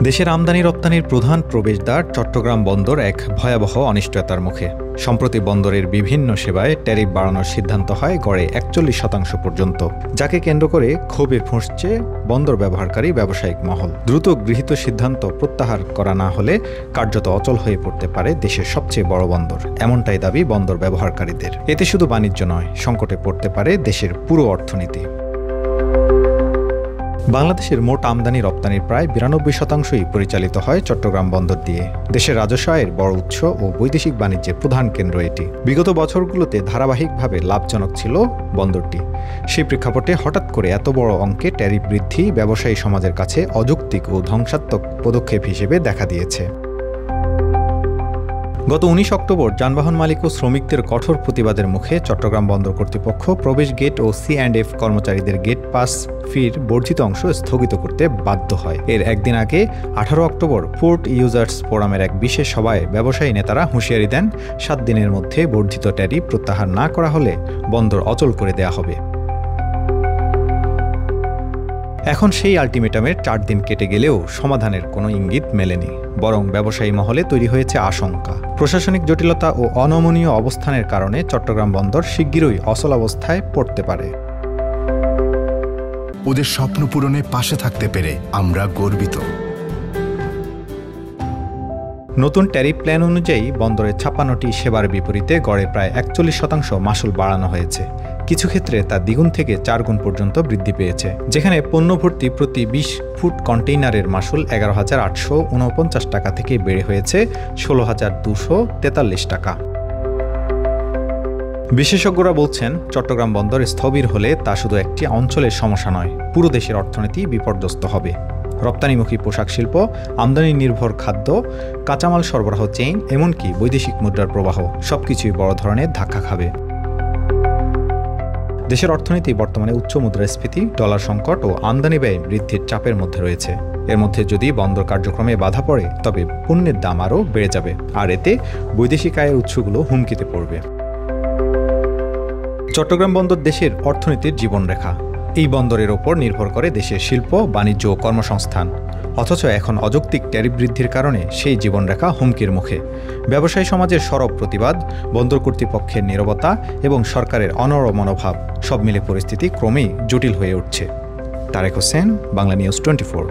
দেশের আমদানি রপ্তানির প্রধান প্রবেশদ্বার চট্টগ্রাম বন্দর এক ভয়াবহ অনিশ্চয়তার মুখে। সম্প্রতি বন্দরের বিভিন্ন সেবায় ট্যারিফ বাড়ানোর সিদ্ধান্ত হয় গড়ে ৪১% পর্যন্ত, যাকে কেন্দ্র করে ক্ষোভে ফুঁসছে বন্দর ব্যবহারকারী ব্যবসায়িক মহল। দ্রুত গৃহীত সিদ্ধান্ত প্রত্যাহার করা না হলে কার্যত অচল হয়ে পড়তে পারে দেশের সবচেয়ে বড় বন্দর, এমনটাই দাবি বন্দর ব্যবহারকারীদের। এতে শুধু বাণিজ্য নয়, সংকটে পড়তে পারে দেশের পুরো অর্থনীতি। বাংলাদেশের মোট আমদানি রপ্তানির প্রায় ৯২%ই পরিচালিত হয় চট্টগ্রাম বন্দর দিয়ে। দেশের রাজস্ব আয়ের বড় উৎস ও বৈদেশিক বাণিজ্যের প্রধান কেন্দ্র এটি। বিগত বছরগুলোতে ধারাবাহিকভাবে লাভজনক ছিল বন্দরটি। সেই প্রেক্ষাপটে হঠাৎ করে এত বড় অঙ্কে ট্যারিফ বৃদ্ধি ব্যবসায়ী সমাজের কাছে অযৌক্তিক ও ধ্বংসাত্মক পদক্ষেপ হিসেবে দেখা দিয়েছে। গত ১৯ অক্টোবর যানবাহন মালিক ও শ্রমিকদের কঠোর প্রতিবাদের মুখে চট্টগ্রাম বন্দর কর্তৃপক্ষ প্রবেশ গেট ও C&F কর্মচারীদের গেট পাস ফির বর্ধিত অংশ স্থগিত করতে বাধ্য হয়। এর একদিন আগে ১৮ অক্টোবর পোর্ট ইউজার্স ফোরামের এক বিশেষ সভায় ব্যবসায়ী নেতারা হুঁশিয়ারি দেন, ৭ দিনের মধ্যে বর্ধিত ট্যারিফ প্রত্যাহার না করা হলে বন্দর অচল করে দেয়া হবে। এখন সেই আলটিমেটামের ৪ দিন কেটে গেলেও সমাধানের কোনো ইঙ্গিত মেলেনি, বরং ব্যবসায়ী মহলে তৈরি হয়েছে আশঙ্কা। প্রশাসনিক জটিলতা ও অনমনীয় অবস্থানের কারণে চট্টগ্রাম বন্দর শিগগিরই অচল অবস্থায় পড়তে পারে। ওদের স্বপ্ন পূরণে পাশে থাকতে পেরে আমরা গর্বিত। নতুন ট্যারিফ প্ল্যান অনুযায়ী বন্দরের ৫৬টি সেবার বিপরীতে গড়ে প্রায় ৪১% মাসুল বাড়ানো হয়েছে। কিছু ক্ষেত্রে তা দ্বিগুণ থেকে ৪ গুণ পর্যন্ত বৃদ্ধি পেয়েছে, যেখানে পণ্য ভর্তি প্রতি ২০ ফুট কন্টেইনারের মাসুল ১১,৮৪৯ টাকা থেকে বেড়ে হয়েছে ১৬,২৪৩ টাকা। বিশেষজ্ঞরা বলছেন, চট্টগ্রাম বন্দর স্থবির হলে তা শুধু একটি অঞ্চলের সমস্যা নয়, পুরো দেশের অর্থনীতি বিপর্যস্ত হবে। রপ্তানিমুখী পোশাক শিল্প, আমদানি নির্ভর খাদ্য, কাঁচামাল সরবরাহ চেইন, এমনকি বৈদেশিক মুদ্রার প্রবাহ সবকিছুই বড় ধরনের ধাক্কা খাবে। দেশের অর্থনীতি বর্তমানে উচ্চ মুদ্রাস্ফীতি, ডলার সংকট ও আমদানি ব্যয় বৃদ্ধির চাপের মধ্যে রয়েছে। এর মধ্যে যদি বন্দর কার্যক্রমে বাধা পড়ে, তবে পণ্যের দাম আরও বেড়ে যাবে, আর এতে বৈদেশিক আয়ের উৎসগুলো হুমকিতে পড়বে। চট্টগ্রাম বন্দর দেশের অর্থনীতির জীবনরেখা। এই বন্দরের ওপর নির্ভর করে দেশের শিল্প, বাণিজ্য ও কর্মসংস্থান। অথচ এখন অযৌক্তিক ট্যারিফ বৃদ্ধির কারণে সেই জীবনরেখা হুমকির মুখে। ব্যবসায়ী সমাজের সরব প্রতিবাদ, বন্দর কর্তৃপক্ষের নীরবতা এবং সরকারের অনড় মনোভাব সব মিলে পরিস্থিতি ক্রমেই জটিল হয়ে উঠছে। তারেক হোসেন, বাংলা নিউজ 24।